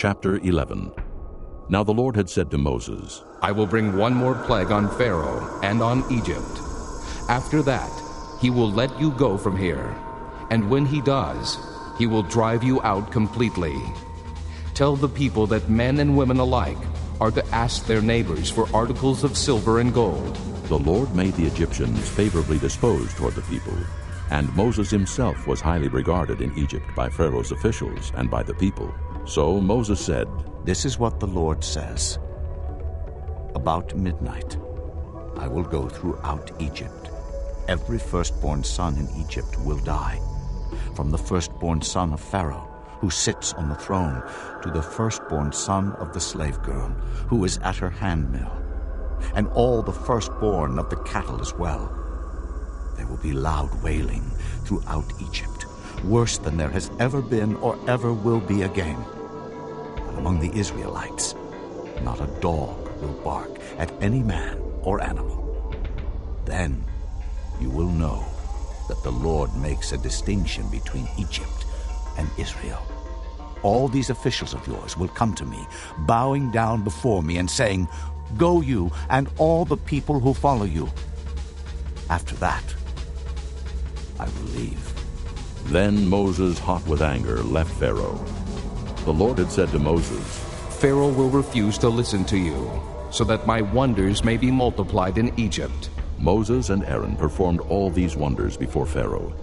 Chapter 11. Now the Lord had said to Moses, I will bring one more plague on Pharaoh and on Egypt. After that, he will let you go from here, and when he does, he will drive you out completely. Tell the people that men and women alike are to ask their neighbors for articles of silver and gold. The Lord made the Egyptians favorably disposed toward the people, and Moses himself was highly regarded in Egypt by Pharaoh's officials and by the people. So Moses said, This is what the Lord says. About midnight, I will go throughout Egypt. Every firstborn son in Egypt will die, from the firstborn son of Pharaoh, who sits on the throne, to the firstborn son of the slave girl, who is at her handmill, and all the firstborn of the cattle as well. There will be loud wailing throughout Egypt, worse than there has ever been or ever will be again. But among the Israelites, not a dog will bark at any man or animal. Then you will know that the Lord makes a distinction between Egypt and Israel. All these officials of yours will come to me, bowing down before me and saying, Go you and all the people who follow you. After that, I will leave. Then Moses, hot with anger, left Pharaoh. The Lord had said to Moses, Pharaoh will refuse to listen to you, so that my wonders may be multiplied in Egypt. Moses and Aaron performed all these wonders before Pharaoh.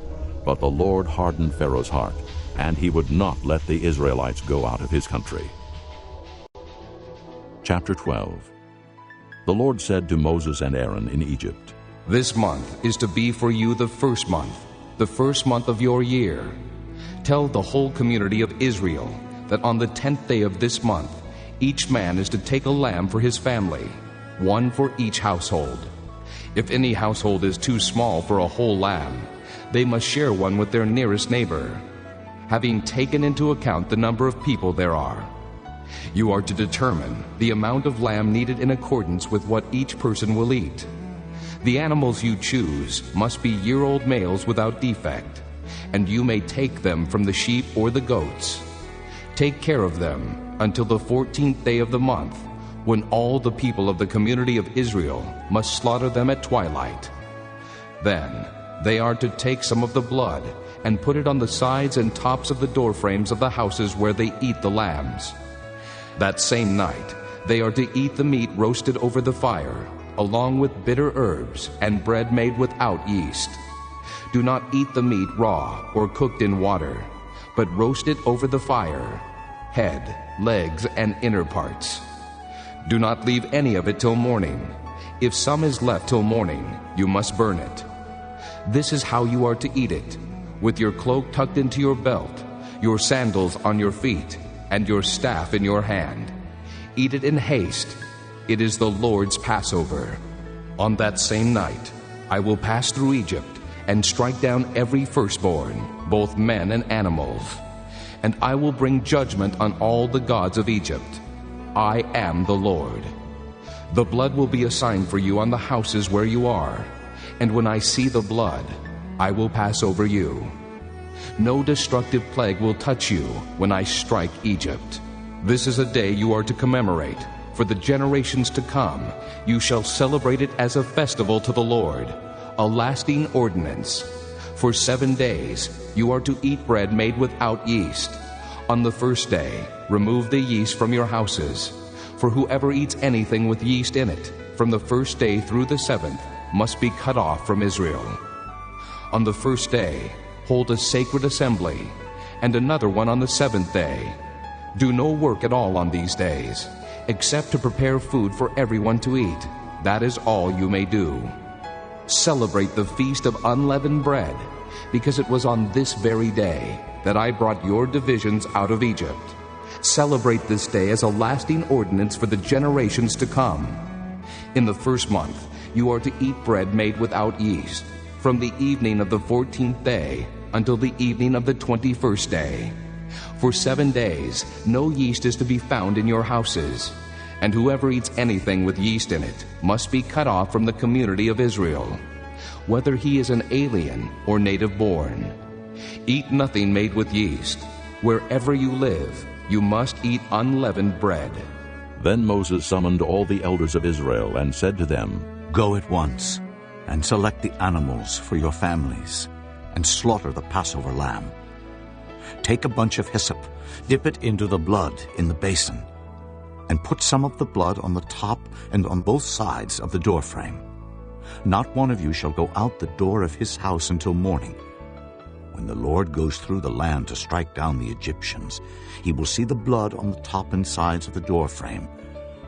But the Lord hardened Pharaoh's heart, and he would not let the Israelites go out of his country. Chapter 12. The Lord said to Moses and Aaron in Egypt, This month is to be for you the first month of your year. Tell the whole community of Israel that on the 10th day of this month, each man is to take a lamb for his family, one for each household. If any household is too small for a whole lamb, they must share one with their nearest neighbor, having taken into account the number of people there are. You are to determine the amount of lamb needed in accordance with what each person will eat. The animals you choose must be year-old males without defect, and you may take them from the sheep or the goats. Take care of them until the 14th day of the month, when all the people of the community of Israel must slaughter them at twilight. Then they are to take some of the blood and put it on the sides and tops of the doorframes of the houses where they eat the lambs. That same night they are to eat the meat roasted over the fire, along with bitter herbs and bread made without yeast. Do not eat the meat raw or cooked in water, but roast it over the fire, head, legs, and inner parts. Do not leave any of it till morning. If some is left till morning, you must burn it. This is how you are to eat it, with your cloak tucked into your belt, your sandals on your feet, and your staff in your hand. Eat it in haste. It is the Lord's Passover. On that same night, I will pass through Egypt and strike down every firstborn, both men and animals. And I will bring judgment on all the gods of Egypt. I am the Lord. The blood will be a sign for you on the houses where you are, and when I see the blood, I will pass over you. No destructive plague will touch you when I strike Egypt. This is a day you are to commemorate. For the generations to come, you shall celebrate it as a festival to the Lord, a lasting ordinance. For 7 days you are to eat bread made without yeast. On the first day, remove the yeast from your houses. For whoever eats anything with yeast in it, from the first day through the 7th, must be cut off from Israel. On the first day, hold a sacred assembly, and another one on the 7th day. Do no work at all on these days, except to prepare food for everyone to eat. That is all you may do. Celebrate the feast of unleavened bread, because it was on this very day that I brought your divisions out of Egypt. Celebrate this day as a lasting ordinance for the generations to come. In the first month, you are to eat bread made without yeast, from the evening of the 14th day until the evening of the 21st day. For 7 days, no yeast is to be found in your houses, and whoever eats anything with yeast in it must be cut off from the community of Israel, whether he is an alien or native born. Eat nothing made with yeast. Wherever you live, You must eat unleavened bread. Then Moses summoned all the elders of Israel and said to them, Go at once and select the animals for your families and slaughter the Passover lamb. Take a bunch of hyssop, dip it into the blood in the basin, and put some of the blood on the top and on both sides of the doorframe. Not one of you shall go out the door of his house until morning. When the Lord goes through the land to strike down the Egyptians, he will see the blood on the top and sides of the doorframe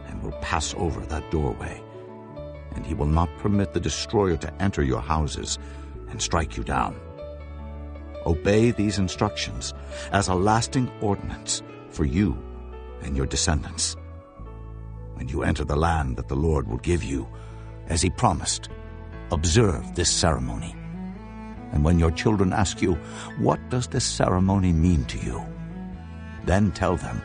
and will pass over that doorway. And he will not permit the destroyer to enter your houses and strike you down. Obey these instructions as a lasting ordinance for you and your descendants. When you enter the land that the Lord will give you, as he promised, observe this ceremony. And when your children ask you, What does this ceremony mean to you? Then tell them,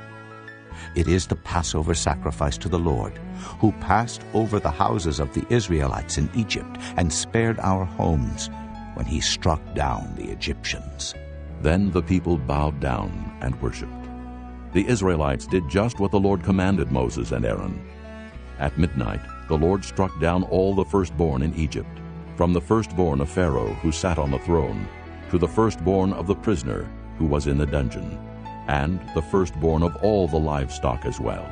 It is the Passover sacrifice to the Lord, who passed over the houses of the Israelites in Egypt and spared our homes when he struck down the Egyptians. Then the people bowed down and worshipped. The Israelites did just what the Lord commanded Moses and Aaron. At midnight, the Lord struck down all the firstborn in Egypt, from the firstborn of Pharaoh who sat on the throne, to the firstborn of the prisoner who was in the dungeon, and the firstborn of all the livestock as well.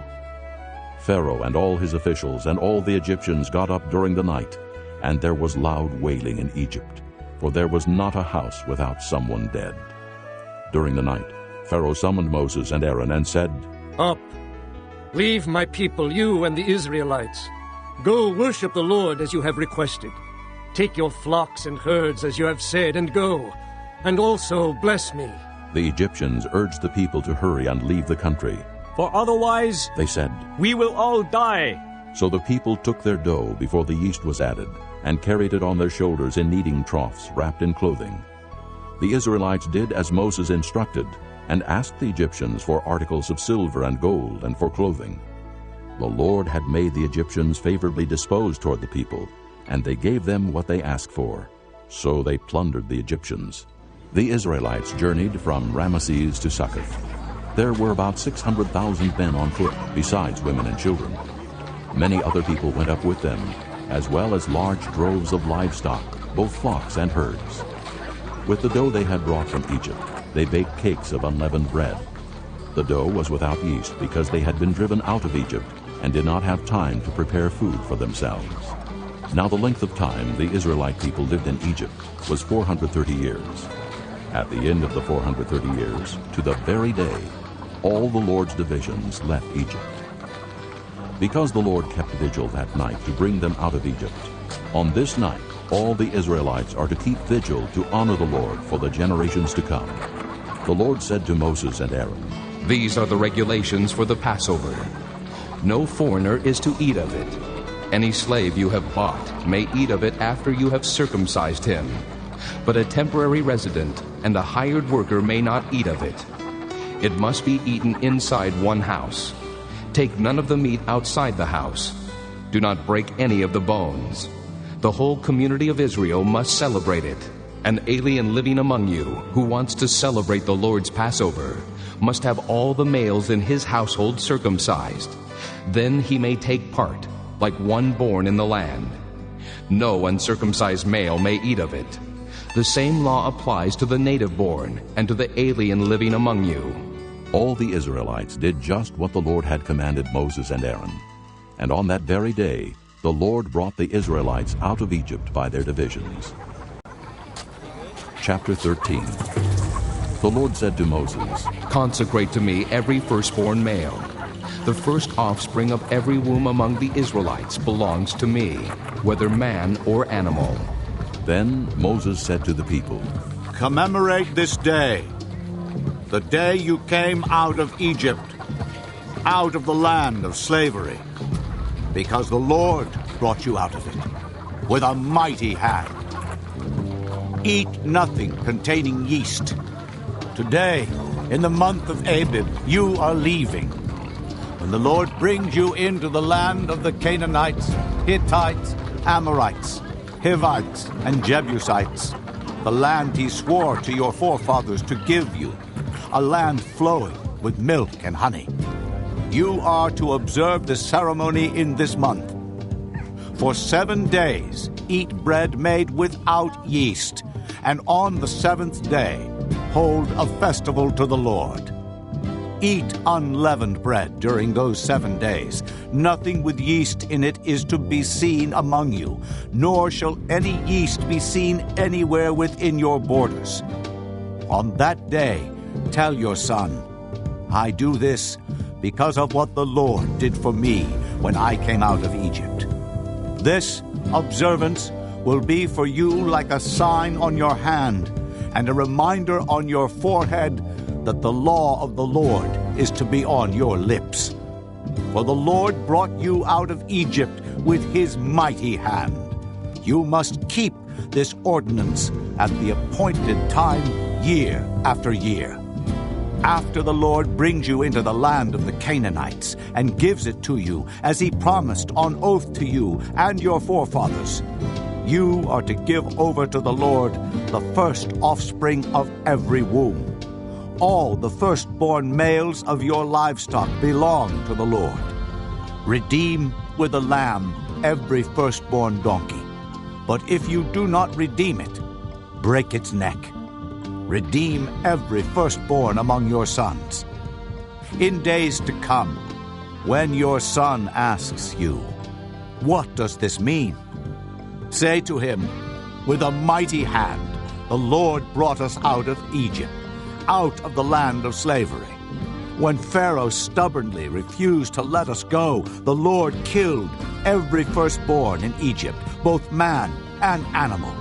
Pharaoh and all his officials and all the Egyptians got up during the night, and there was loud wailing in Egypt, for there was not a house without someone dead. During the night, Pharaoh summoned Moses and Aaron and said, Up, leave my people, you and the Israelites. Go worship the Lord as you have requested. Take your flocks and herds as you have said, and go, and also bless me. The Egyptians urged the people to hurry and leave the country. For otherwise, they said, we will all die. So the people took their dough before the yeast was added, and carried it on their shoulders in kneading troughs wrapped in clothing. The Israelites did as Moses instructed, and asked the Egyptians for articles of silver and gold and for clothing. The Lord had made the Egyptians favorably disposed toward the people, and they gave them what they asked for. So they plundered the Egyptians. The Israelites journeyed from Ramesses to Succoth. There were about 600,000 men on foot, besides women and children. Many other people went up with them, as well as large droves of livestock, both flocks and herds. With the dough they had brought from Egypt, they baked cakes of unleavened bread. The dough was without yeast because they had been driven out of Egypt and did not have time to prepare food for themselves. Now the length of time the Israelite people lived in Egypt was 430 years. At the end of the 430 years, to the very day, all the Lord's divisions left Egypt. Because the Lord kept vigil that night to bring them out of Egypt, on this night all the Israelites are to keep vigil to honor the Lord for the generations to come. The Lord said to Moses and Aaron, These are the regulations for the Passover. No foreigner is to eat of it. Any slave you have bought may eat of it after you have circumcised him. But a temporary resident and a hired worker may not eat of it. It must be eaten inside one house. Take none of the meat outside the house. Do not break any of the bones. The whole community of Israel must celebrate it. An alien living among you who wants to celebrate the Lord's Passover must have all the males in his household circumcised. Then he may take part, like one born in the land. No uncircumcised male may eat of it. The same law applies to the native born and to the alien living among you. All the Israelites did just what the Lord had commanded Moses and Aaron. And on that very day, the Lord brought the Israelites out of Egypt by their divisions. Chapter 13. The Lord said to Moses, Consecrate to me every firstborn male. The first offspring of every womb among the Israelites belongs to me, whether man or animal. Then Moses said to the people, Commemorate this day, the day you came out of Egypt, out of the land of slavery, because the Lord brought you out of it with a mighty hand. Eat nothing containing yeast. Today, in the month of Abib, you are leaving. When the Lord brings you into the land of the Canaanites, Hittites, Amorites, Hivites, and Jebusites, the land he swore to your forefathers to give you, a land flowing with milk and honey. You are to observe the ceremony in this month. For 7 days eat bread made without yeast, and on the 7th day hold a festival to the Lord. Eat unleavened bread during those 7 days. Nothing with yeast in it is to be seen among you, nor shall any yeast be seen anywhere within your borders. On that day, tell your son, I do this because of what the Lord did for me when I came out of Egypt. This observance will be for you like a sign on your hand and a reminder on your forehead that the law of the Lord is to be on your lips. For the Lord brought you out of Egypt with his mighty hand. You must keep this ordinance at the appointed time year after year. After the Lord brings you into the land of the Canaanites and gives it to you, as he promised on oath to you and your forefathers, you are to give over to the Lord the first offspring of every womb. All the firstborn males of your livestock belong to the Lord. Redeem with a lamb every firstborn donkey. But if you do not redeem it, break its neck. Redeem every firstborn among your sons. In days to come, when your son asks you, "What does this mean?" say to him, "With a mighty hand the Lord brought us out of Egypt, out of the land of slavery. When Pharaoh stubbornly refused to let us go, the Lord killed every firstborn in Egypt, both man and animal.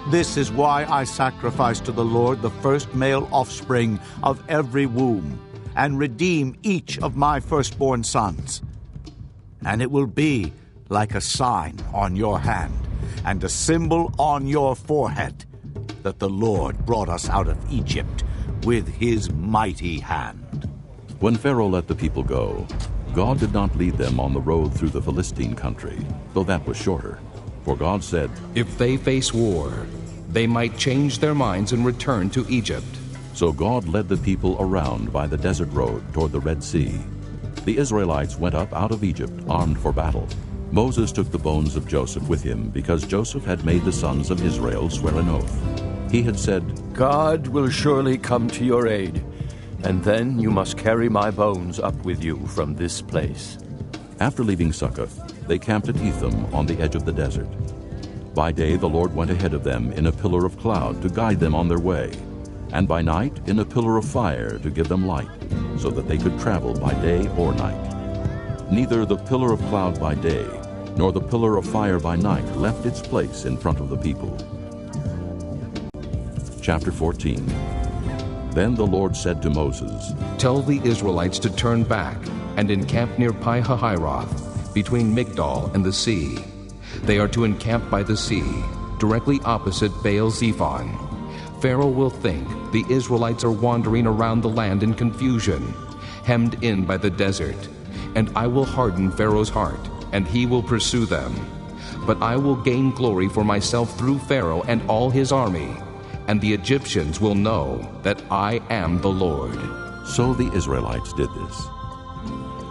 This is why I sacrifice to the Lord the first male offspring of every womb, and redeem each of my firstborn sons. And it will be like a sign on your hand, and a symbol on your forehead, that the Lord brought us out of Egypt with his mighty hand." When Pharaoh let the people go, God did not lead them on the road through the Philistine country, though that was shorter. For God said, If they face war, they might change their minds and return to Egypt. So God led the people around by the desert road toward the Red Sea. The Israelites went up out of Egypt armed for battle. Moses took the bones of Joseph with him because Joseph had made the sons of Israel swear an oath. He had said, God will surely come to your aid, and then you must carry my bones up with you from this place. After leaving Succoth, they camped at Etham on the edge of the desert. By day the Lord went ahead of them in a pillar of cloud to guide them on their way, and by night in a pillar of fire to give them light, so that they could travel by day or night. Neither the pillar of cloud by day nor the pillar of fire by night left its place in front of the people. Chapter 14. Then the Lord said to Moses, Tell the Israelites to turn back and encamp near Pi-hahiroth, between Migdol and the sea. They are to encamp by the sea, directly opposite Baal-zephon. Pharaoh will think the Israelites are wandering around the land in confusion, hemmed in by the desert, and I will harden Pharaoh's heart, and he will pursue them. But I will gain glory for myself through Pharaoh and all his army, and the Egyptians will know that I am the Lord. So the Israelites did this.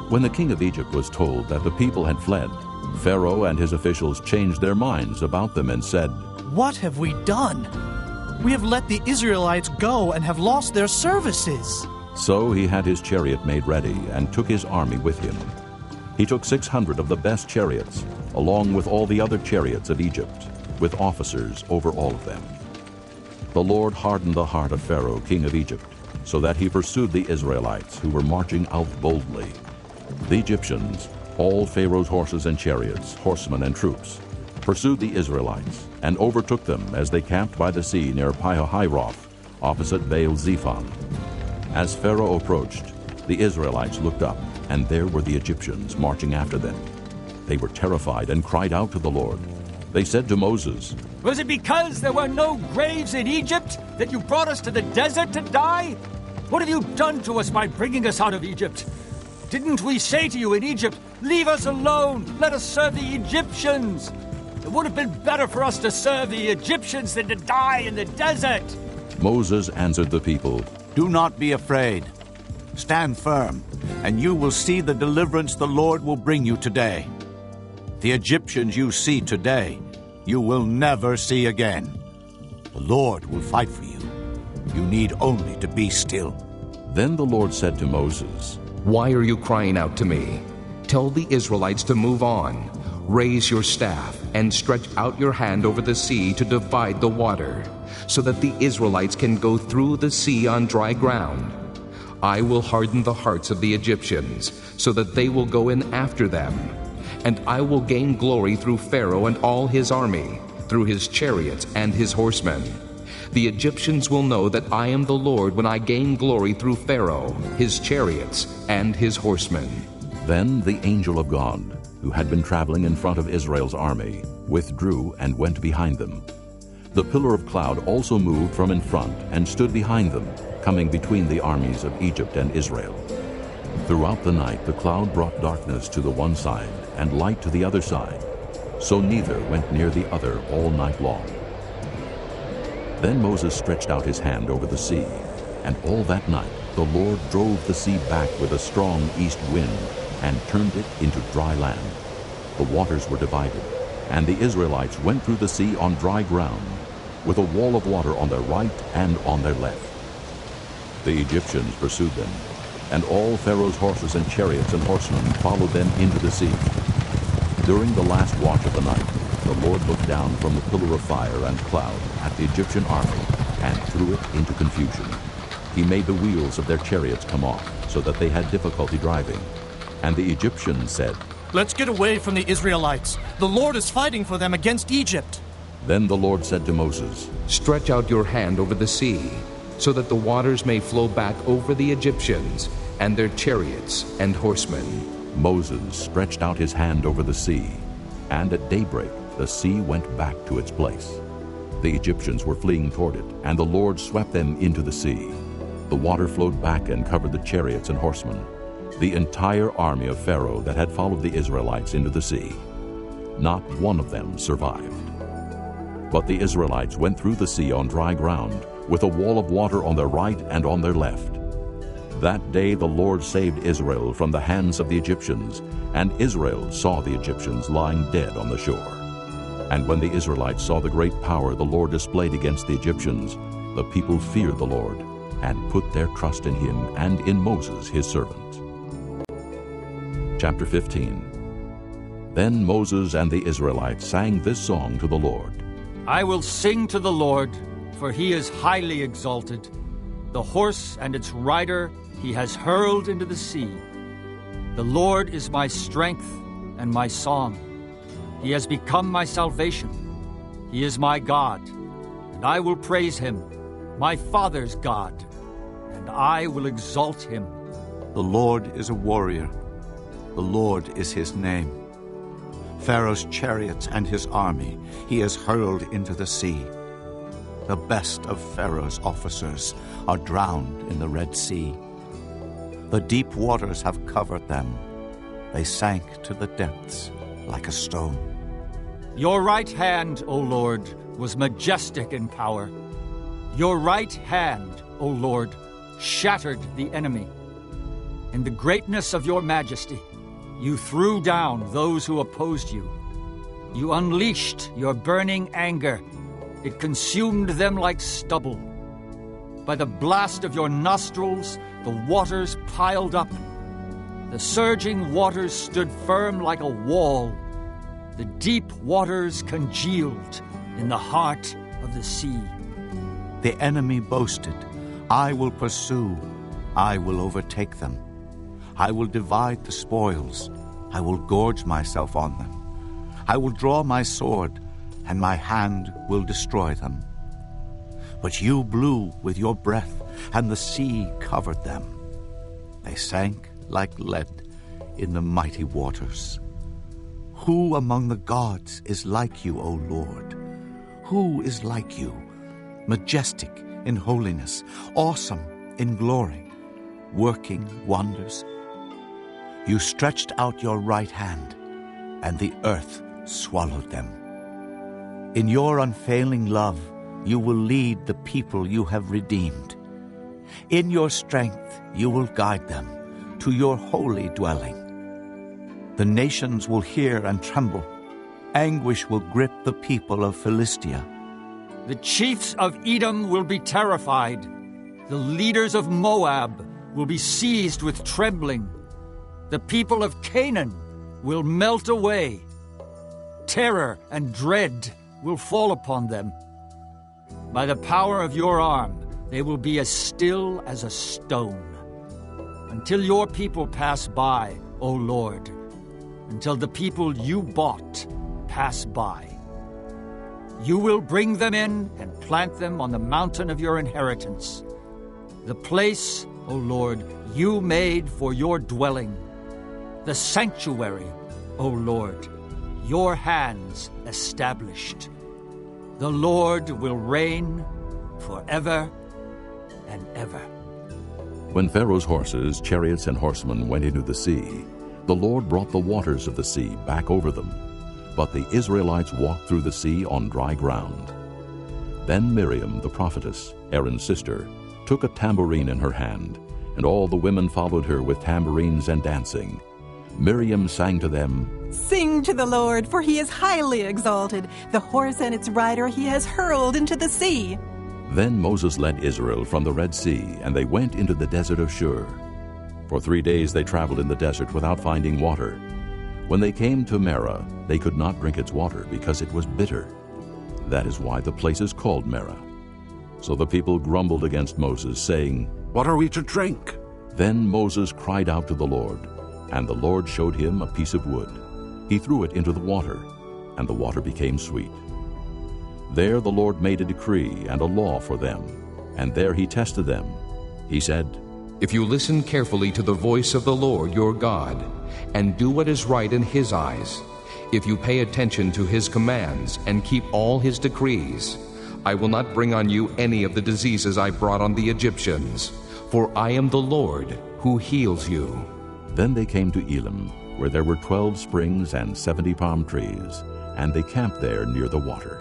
When the king of Egypt was told that the people had fled, Pharaoh and his officials changed their minds about them and said, What have we done? We have let the Israelites go and have lost their services. So he had his chariot made ready and took his army with him. He took 600 of the best chariots, along with all the other chariots of Egypt, with officers over all of them. The Lord hardened the heart of Pharaoh, king of Egypt, so that he pursued the Israelites who were marching out boldly. The Egyptians, all Pharaoh's horses and chariots, horsemen and troops, pursued the Israelites and overtook them as they camped by the sea near Pi-hahiroth, opposite Baal-zephon. As Pharaoh approached, the Israelites looked up, and there were the Egyptians marching after them. They were terrified and cried out to the Lord. They said to Moses, Was it because there were no graves in Egypt that you brought us to the desert to die? What have you done to us by bringing us out of Egypt? Didn't we say to you in Egypt, Leave us alone, let us serve the Egyptians? It would have been better for us to serve the Egyptians than to die in the desert. Moses answered the people, Do not be afraid. Stand firm, and you will see the deliverance the Lord will bring you today. The Egyptians you see today, you will never see again. The Lord will fight for you. You need only to be still." Then the Lord said to Moses, Why are you crying out to me? Tell the Israelites to move on. Raise your staff and stretch out your hand over the sea to divide the water, so that the Israelites can go through the sea on dry ground. I will harden the hearts of the Egyptians, so that they will go in after them. And I will gain glory through Pharaoh and all his army, through his chariots and his horsemen. The Egyptians will know that I am the Lord when I gain glory through Pharaoh, his chariots, and his horsemen. Then the angel of God, who had been traveling in front of Israel's army, withdrew and went behind them. The pillar of cloud also moved from in front and stood behind them, coming between the armies of Egypt and Israel. Throughout the night the cloud brought darkness to the one side and light to the other side, so neither went near the other all night long. Then Moses stretched out his hand over the sea, and all that night the Lord drove the sea back with a strong east wind and turned it into dry land. The waters were divided, and the Israelites went through the sea on dry ground, with a wall of water on their right and on their left. The Egyptians pursued them, and all Pharaoh's horses and chariots and horsemen followed them into the sea. During the last watch of the night, the Lord looked down from the pillar of fire and cloud at the Egyptian army and threw it into confusion. He made the wheels of their chariots come off, so that they had difficulty driving. And the Egyptians said, "Let's get away from the Israelites. The Lord is fighting for them against Egypt." Then the Lord said to Moses, Stretch out your hand over the sea, so that the waters may flow back over the Egyptians and their chariots and horsemen. Moses stretched out his hand over the sea, and at daybreak the sea went back to its place. The Egyptians were fleeing toward it, and the Lord swept them into the sea. The water flowed back and covered the chariots and horsemen, the entire army of Pharaoh that had followed the Israelites into the sea. Not one of them survived. But the Israelites went through the sea on dry ground, with a wall of water on their right and on their left. That day the Lord saved Israel from the hands of the Egyptians, and Israel saw the Egyptians lying dead on the shore. And when the Israelites saw the great power the Lord displayed against the Egyptians, the people feared the Lord and put their trust in him and in Moses his servant. Chapter 15. Then Moses and the Israelites sang this song to the Lord. I will sing to the Lord, for he is highly exalted. The horse and its rider he has hurled into the sea. The Lord is my strength and my song. He has become my salvation. He is my God, and I will praise him, my father's God, and I will exalt him. The Lord is a warrior. The Lord is his name. Pharaoh's chariots and his army he has hurled into the sea. The best of Pharaoh's officers are drowned in the Red Sea. The deep waters have covered them. They sank to the depths like a stone. Your right hand, O Lord, was majestic in power. Your right hand, O Lord, shattered the enemy. In the greatness of your majesty, you threw down those who opposed you. You unleashed your burning anger. It consumed them like stubble. By the blast of your nostrils, the waters piled up. The surging waters stood firm like a wall. The deep waters congealed in the heart of the sea. The enemy boasted, I will pursue, I will overtake them. I will divide the spoils, I will gorge myself on them. I will draw my sword, and my hand will destroy them. But you blew with your breath, and the sea covered them. They sank like lead in the mighty waters. Who among the gods is like you, O Lord? Who is like you, majestic in holiness, awesome in glory, working wonders? You stretched out your right hand, and the earth swallowed them. In your unfailing love, you will lead the people you have redeemed. In your strength you will guide them to your holy dwelling. The nations will hear and tremble. Anguish will grip the people of Philistia. The chiefs of Edom will be terrified. The leaders of Moab will be seized with trembling. The people of Canaan will melt away. Terror and dread will fall upon them. By the power of your arm, they will be as still as a stone. Until your people pass by, O Lord, until the people you bought pass by. You will bring them in and plant them on the mountain of your inheritance, the place, O Lord, you made for your dwelling, the sanctuary, O Lord, your hands established. The Lord will reign forever and ever. When Pharaoh's horses, chariots, and horsemen went into the sea, the Lord brought the waters of the sea back over them. But the Israelites walked through the sea on dry ground. Then Miriam, the prophetess, Aaron's sister, took a tambourine in her hand, and all the women followed her with tambourines and dancing. Miriam sang to them, "Sing to the Lord, for he is highly exalted. The horse and its rider he has hurled into the sea." Then Moses led Israel from the Red Sea, and they went into the desert of Shur. For 3 days they traveled in the desert without finding water. When they came to Marah, they could not drink its water because it was bitter. That is why the place is called Marah. So the people grumbled against Moses, saying, "What are we to drink?" Then Moses cried out to the Lord, and the Lord showed him a piece of wood. He threw it into the water, and the water became sweet. There the Lord made a decree and a law for them, and there he tested them. He said, If you listen carefully to the voice of the Lord your God, and do what is right in his eyes, if you pay attention to his commands and keep all his decrees, I will not bring on you any of the diseases I brought on the Egyptians, for I am the Lord who heals you. Then they came to Elim, where there were 12 springs and 70 palm trees, and they camped there near the water.